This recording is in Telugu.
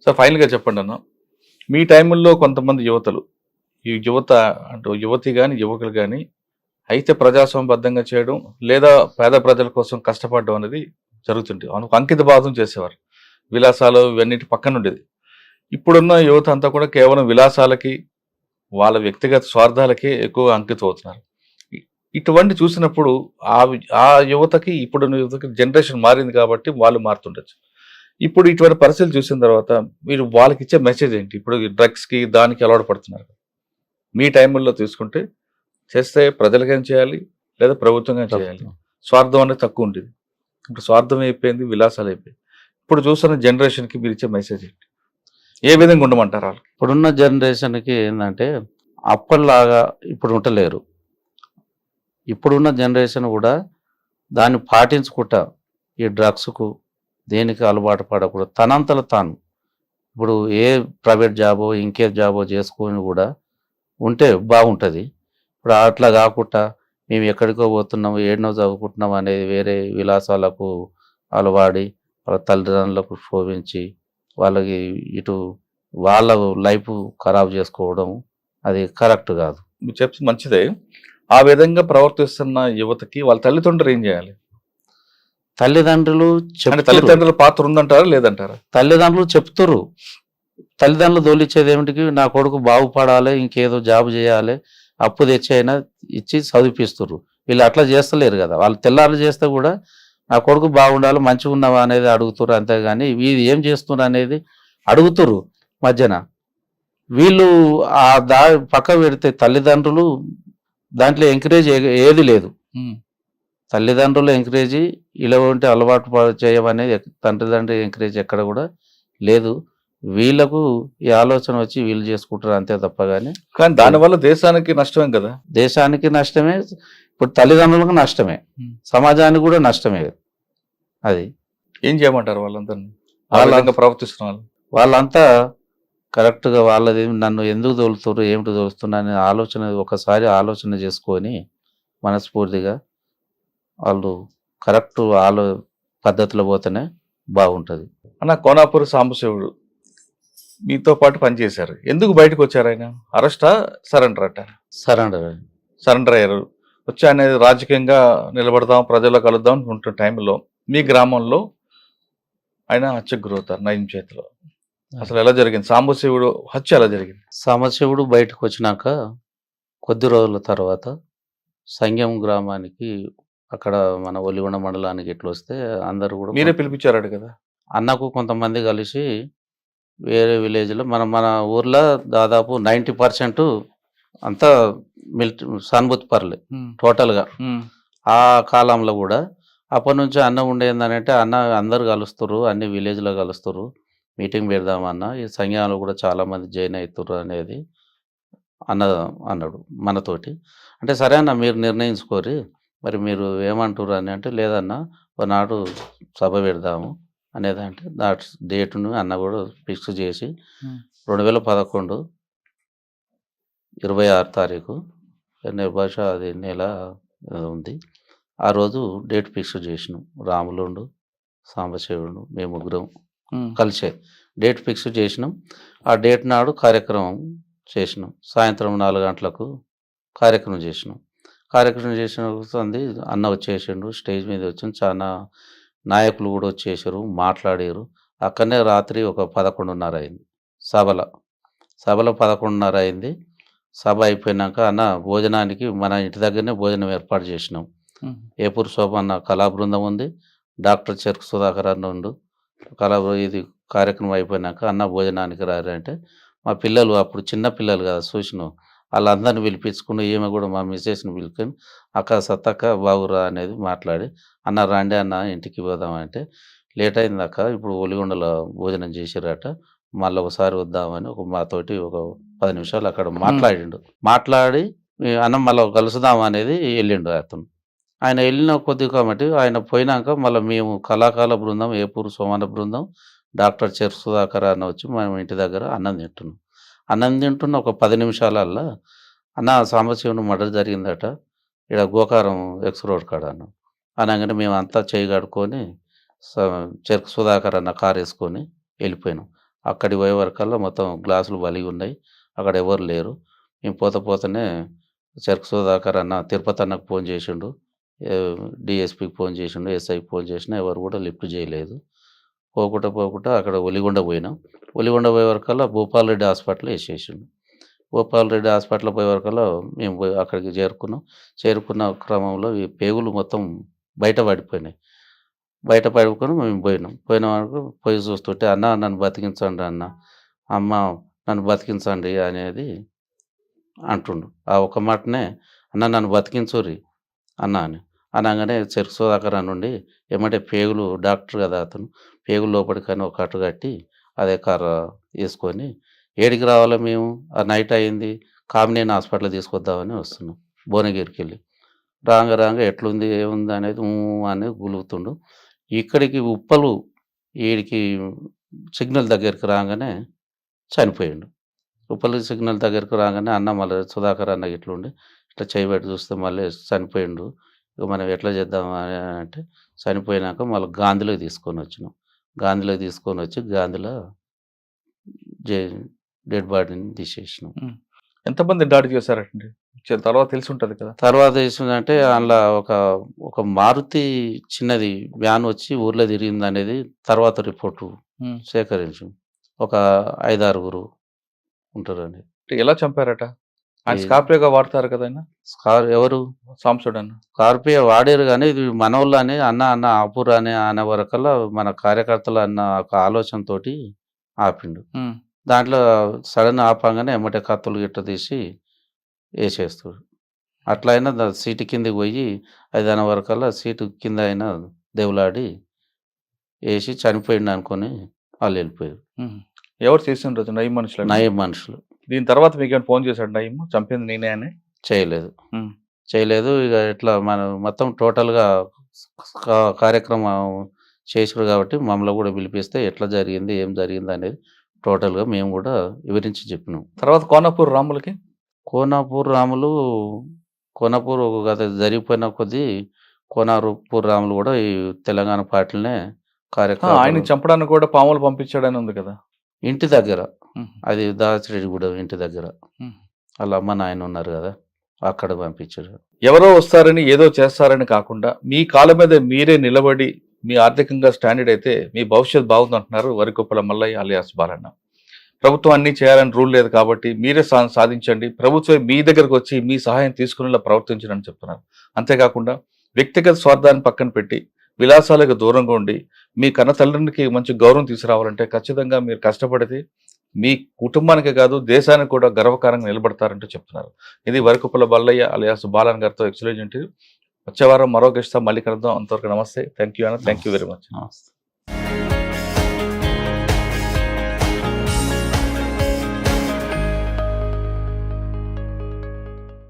సార్ ఫైనల్‌గా చెప్పండన్న. మీ టైముల్లో కొంతమంది యువతలు, ఈ యువత అంటూ యువతి గాని, యువకులు గాని అయితే ప్రజాస్వామ్యబద్ధంగా చేయడం, లేదా పేద ప్రజల కోసం కష్టపడడం అనేది జరుగుతుంది. అంకిత భావం చేసేవారు. విలాసాలు ఇవన్నిటి పక్కనుండేది. ఇప్పుడున్న యువత అంతా కూడా కేవలం విలాసాలకి, వాళ్ళ వ్యక్తిగత స్వార్థాలకే ఎక్కువగా అంకితం అవుతున్నారు. ఇ ఇటువంటి చూసినప్పుడు ఆ యువతకి, ఇప్పుడున్న యువతకి జనరేషన్ మారింది కాబట్టి వాళ్ళు మారుతుండొచ్చు. ఇప్పుడు ఇటువంటి పరిస్థితులు చూసిన తర్వాత మీరు వాళ్ళకిచ్చే మెసేజ్ ఏంటి? ఇప్పుడు డ్రగ్స్‌కి దానికి అలవాటు పడుతున్నారు. మీ టైముల్లో తీసుకుంటే చేస్తే ప్రజలకైనా చేయాలి, లేదా ప్రభుత్వంగానే చేయాలి. ప్రభుత్వం. స్వార్థం అనేది తక్కువ ఉండేది. ఇప్పుడు స్వార్థం అయిపోయింది, విలాసాలు అయిపోయాయి. ఇప్పుడు చూస్తున్న జనరేషన్‌కి మీరిచ్చే మెసేజ్ ఏంటి? ఏ విధంగా ఉండమంటారు ఆళ్ళకి? ఇప్పుడున్న జనరేషన్‌కి ఏందంటే, అప్పటిలాగా ఇప్పుడు ఉంటలేరు. ఇప్పుడున్న జనరేషన్ కూడా దాన్ని పాటించుకుంటా ఈ డ్రగ్స్‌కు దేనికి అలవాటు పడకూడదు. తనంతట తాను ఇప్పుడు ఏ ప్రైవేట్ జాబో, ఇంకే జాబో చేసుకొని కూడా ఉంటే బాగుంటది. ఇప్పుడు అట్లా కాకుండా మేము ఎక్కడికో పోతున్నాము, ఏడనో చదువుకుంటున్నాం అనేది వేరే విలాసాలకు అలవాడి, వాళ్ళ తల్లిదండ్రులకు శోభించి, వాళ్ళకి ఇటు వాళ్ళ లైఫ్ ఖరాబ్ చేసుకోవడం అది కరెక్ట్ కాదు. మీరు చెప్పింది మంచిదే. ఆ విధంగా ప్రవర్తిస్తున్న యువతకి వాళ్ళ తల్లిదండ్రులు ఏం చేయాలి? తల్లిదండ్రులు అంటే చెప్తురు. తల్లిదండ్రుల పాత్ర ఉందంటారా? లేదంటారా? తల్లిదండ్రులు చెప్తురు. తల్లిదండ్రులు దోలిచ్చేది ఏమిటికి, నా కొడుకు బాగుపడాలి, ఇంకేదో జాబ్ చేయాలి, అప్పు తెచ్చైనా ఇచ్చి చదివిపిస్తుర్రు. వీళ్ళు అట్లా చేస్తలేరు కదా. వాళ్ళు తెల్లారు చేస్తే కూడా నా కొడుకు బాగుండాలి, మంచిగా ఉన్నావా అనేది అడుగుతుర్రు. అంతేగాని వీళ్ళు ఏం చేస్తున్నారు అనేది అడుగుతుర్రు మధ్యన. వీళ్ళు ఆ పక్క పెడితే తల్లిదండ్రులు దాంట్లో ఎంకరేజ్ ఏది లేదు. హ్మ్. తల్లిదండ్రులు ఎంకరేజ్ ఇలాంటి అలవాటు చేయమనేది తల్లిదండ్రులు ఎంకరేజ్ ఎక్కడ కూడా లేదు. వీళ్ళకు ఈ ఆలోచన వచ్చి వీళ్ళు చేసుకుంటారు అంతే తప్ప కానీ కానీ దానివల్ల దేశానికి నష్టమే కదా. దేశానికి నష్టమే, ఇప్పుడు తల్లిదండ్రులకు నష్టమే, సమాజానికి కూడా నష్టమే. అది ఏం చేయమంటారు వాళ్ళందరినీ? ఆ వాళ్ళ విధంగా ప్రవర్తిస్తున్న వాళ్ళు? వాళ్ళంతా కరెక్ట్గా వాళ్ళది నన్ను ఎందుకు తోలుతున్నారు, ఏమిటి తోలుతున్నా అనే ఆలోచన ఒకసారి ఆలోచన చేసుకొని మనస్ఫూర్తిగా వాళ్ళు కరెక్ట్ పద్ధతిలో పోతేనే బాగుంటుంది. అన్న కోనాపూర్ సాంబశివుడు మీతో పాటు పనిచేశారు. ఎందుకు బయటకు వచ్చారు ఆయన? అరెస్టా? సరెండర్ అంటారు? సరెండర్. సరెండర్ అయ్యారు. వచ్చి అనేది రాజకీయంగా నిలబడదాం, ప్రజల్లో కలుద్దాం అనుకుంటున్న టైంలో మీ గ్రామంలో ఆయన హత్యకు గురవుతారు నయం చేతిలో. అసలు ఎలా జరిగింది? సాంబశివుడు హత్య ఎలా జరిగింది? సాంబశివుడు బయటకు వచ్చినాక కొద్ది రోజుల తర్వాత సంగం గ్రామానికి, అక్కడ మన ఒలిగొండ మండలానికి ఇట్లా వస్తే అందరూ కూడా మీరే పిలిపించారట కదా. అన్నకు కొంతమంది కలిసి వేరే విలేజ్లో మన ఊర్లో దాదాపు 90% అంతా సానుభూతి పరులే టోటల్గా. ఆ కాలంలో కూడా అప్పటి నుంచి అన్న ఉండేందనంటే, అన్న అందరు కలుస్తురు, అన్ని విలేజ్లో కలుస్తురు, మీటింగ్ పెడదామన్న, ఈ సంఘాలు కూడా చాలామంది జాయిన్ అవుతుర్రు అనేది అన్నాడు మనతోటి. అంటే సరే అన్న మీరు నిర్ణయించుకోరి, మరి మీరు ఏమంటారు అని అంటే, లేదన్నా ఒకనాడు సభ పెడదాము అనేది. అంటే డేటును అన్న కూడా ఫిక్స్ చేసి 2011 26 తారీఖు బహుశ అది నెల ఉంది. ఆ రోజు డేట్ ఫిక్స్ చేసినాం. రాములుండు, సాంబశివుడు, మేము ముగ్గురం కలిసే డేట్ ఫిక్స్ చేసినాం. ఆ డేట్ నాడు కార్యక్రమం చేసినాం. సాయంత్రం 4 గంటలకు కార్యక్రమం చేసినాం. కార్యక్రమం చేసిన అన్న వచ్చేసిండు, స్టేజ్ మీద వచ్చి చాలా నాయకులు కూడా వచ్చేసారు, మాట్లాడారు. అక్కడనే రాత్రి ఒక 11:30 అయింది. సభలో 11:30 అయింది. సభ అయిపోయినాక అన్న భోజనానికి మన ఇంటి దగ్గరనే భోజనం ఏర్పాటు చేసినాం. ఏపూరు శోభన్న కళా బృందం ఉంది, డాక్టర్ చెరుకు సుధాకర్ అన్న ఉండు. ఇది కార్యక్రమం అయిపోయినాక అన్న భోజనానికి రారంటే, మా పిల్లలు అప్పుడు చిన్న పిల్లలు కదా చూసినాం, వాళ్ళందరిని పిలిపించుకుని, ఈమె కూడా మా మిస్సెస్ని పిలుచుకొని, అక్క సత్తక్క బాగురా అనేది మాట్లాడి, అన్న రండి అన్న ఇంటికి పోదామంటే, లేట్ అయింది అక్క, ఇప్పుడు ఒలిగొండలో భోజనం చేసిరట, మళ్ళీ ఒకసారి వద్దామని మాతోటి ఒక 10 నిమిషాలు అక్కడ మాట్లాడిండు. మాట్లాడి అన్న మళ్ళీ కలుసుదాం అనేది వెళ్ళిండు అతను. ఆయన వెళ్ళిన కొద్దిగా కాబట్టి ఆయన పోయినాక మళ్ళీ మేము కళాకాల బృందం, ఏపూరు సోమన్న బృందం, డాక్టర్ చెరుకు సుధాకర్ అన్న వచ్చి మనం ఇంటి దగ్గర అన్నం తింటున్నాం. అన్నం తింటున్న ఒక 10 నిమిషాలల్లా, అన్న సాంబశివుని మర్డర్ జరిగిందట ఇక్కడ గోకారం ఎక్స్ రోడ్ కాడ అన్న అనగానే మేము అంతా చేయి కడుక్కొని చెరుకు సుధాకర్ అన్న కారు వేసుకొని వెళ్ళిపోయినాం. అక్కడికి పోయే వరకల్లా మొత్తం గ్లాసులు వలిగి ఉన్నాయి. అక్కడ ఎవరు లేరు. మేము పోతేనే చెరుకు సుధాకర్ అన్న తిరుపతి అన్నకు ఫోన్ చేసిండు. డీఎస్పీకి ఫోన్ చేసిండు. ఎస్ఐకి ఫోన్ చేసినా ఎవరు కూడా లిఫ్ట్ చేయలేదు. పోకుండా అక్కడ ఒలిగొండ పోయినాం. ఒలిగొండ పోయే వరకల్లా భూపాల్ రెడ్డి హాస్పిటల్ వేసేసిండు. భూపాల్ రెడ్డి హాస్పిటల్ పోయే వరకల్లా మేము పోయి అక్కడికి చేరుకున్నాం. చేరుకున్న క్రమంలో ఈ పేగులు మొత్తం బయట పడిపోయినాయి. బయట పడుకొని మేము పోయిన వరకు పోయి చూస్తుంటే అన్న నన్ను బతికించండి అన్న, అమ్మ నన్ను బతికించండి అనేది అంటుండు. ఆ ఒక్క మాటనే అన్న నన్ను బతికించుర్రి అన్న అని అనగానే చెరుకు సుధాకర్ నుండి ఏమంటే పేగులు డాక్టర్ కదా అతను, పేగులు లోపలికని ఒక కట్టు కట్టి అదే కర్ర వేసుకొని ఏడికి రావాలో మేము ఆ నైట్ అయింది కామినేని హాస్పిటల్ తీసుకొద్దామని వస్తున్నాం భువనగిరికి వెళ్ళి. రాంగ ఎట్లుంది ఏముంది అనేది అనేది గులుగుతుండు. ఇక్కడికి ఉప్పలు వీడికి సిగ్నల్ దగ్గరికి రాగానే చనిపోయిండు. ఉప్పలు సిగ్నల్ దగ్గరికి రాగానే అన్న మళ్ళీ సుధాకర్ అన్న ఇట్లుండి ఇట్లా చేయబెట్టి చూస్తే మళ్ళీ చనిపోయిండు. ఇక మనం ఎట్లా చేద్దాం అని అంటే చనిపోయినాక మళ్ళీ గాంధీలోకి తీసుకొని వచ్చినాం. గాంధీలోకి తీసుకొని వచ్చి గాంధీలో డెడ్ బాడీని తీసేసినాం. ఎంతమంది దాడి చేశారండి తర్వాత తెలిసి ఉంటుంది కదా? తర్వాత తెలిసిందంటే అందులో ఒక మారుతి చిన్నది వ్యాన్ వచ్చి ఊర్లో తిరిగింది అనేది తర్వాత రిపోర్టు సేకరించు. ఒక 5-6 ఉంటారండి. ఎలా చంపారట? ఆయన స్కార్పియోగా వాడతారు కదా ఆయన? ఎవరు? సాంబశివుడు అన్న స్కార్పియో వాడారు కానీ ఇది మనోళ్ళు అని అన్న ఆపురా అని అనే వరకల్లా మన కార్యకర్తలు అన్న ఒక ఆలోచనతోటి ఆపిండు. దాంట్లో సడన్ ఆపంగానే ఎమ్మటే కత్తులు గిట్ట తీసి వేసేస్తాడు. అట్లా అయినా సీటు కిందకి పోయి 5 వరకల్లా సీటు కింద అయినా దేవులాడి వేసి చనిపోయిండు అనుకొని వాళ్ళు వెళ్ళిపోయారు. ఎవరు చేసిండ్రు? నయం మనుషులు. నయం మనుషులు. దీని తర్వాత మీకు ఫోన్ చేశాడు నయం చంపింది నేనే అని? చేయలేదు. ఇక ఇట్లా మనం మొత్తం టోటల్గా కార్యక్రమం చేసారు కాబట్టి మమ్మల్ని కూడా పిలిపిస్తే ఎట్లా జరిగింది ఏం జరిగింది అనేది టోటల్గా మేము కూడా వివరించి చెప్పినాం. తర్వాత కోనాపూర్ రాములకి కోనాపూర్ గత జరిగిపోయిన కొద్దీ కోనాపూర్ రాములు కూడా ఈ తెలంగాణ పార్టీలనే కార్యక్రమం ఆయన చంపడానికి కూడా పాములు పంపించాడని ఉంది కదా ఇంటి దగ్గర. అది దాచిరెడ్డిగూడెం ఇంటి దగ్గర వాళ్ళ అమ్మ నాయన ఉన్నారు కదా అక్కడ పంపించాడు. ఎవరో వస్తారని ఏదో చేస్తారని కాకుండా మీ కాళ్ళ మీద మీరే నిలబడి మీ ఆర్థికంగా స్టాండర్డ్ అయితే మీ భవిష్యత్ బాగుందంటున్నారు వరికొప్పల మల్లయ్య అలియాస్ బాలన్న. ప్రభుత్వం అన్ని చేయాలని రూల్ లేదు కాబట్టి మీరే సాధించండి, ప్రభుత్వం మీ దగ్గరకు వచ్చి మీ సహాయం తీసుకునేలా ప్రవర్తించని చెప్తున్నారు. అంతేకాకుండా వ్యక్తిగత స్వార్థాన్ని పక్కన పెట్టి విలాసాలకు దూరంగా ఉండి మీ కన్న తల్లికి మంచి గౌరవం తీసుకురావాలంటే ఖచ్చితంగా మీరు కష్టపడితే మీ కుటుంబానికి కాదు దేశానికి కూడా గర్వకారంగా నిలబడతారంటూ చెప్తున్నారు. ఇది వరికొప్పల మల్లయ్య అలియాస్ బాలన్ గారితో ఎక్సలెంట్. వచ్చే వారం మరో గెస్ట్తో మళ్ళీ కలుద్దాం. అంతవరకు నమస్తే. థ్యాంక్ యూ అన్న. Thank you very much. నమస్తే.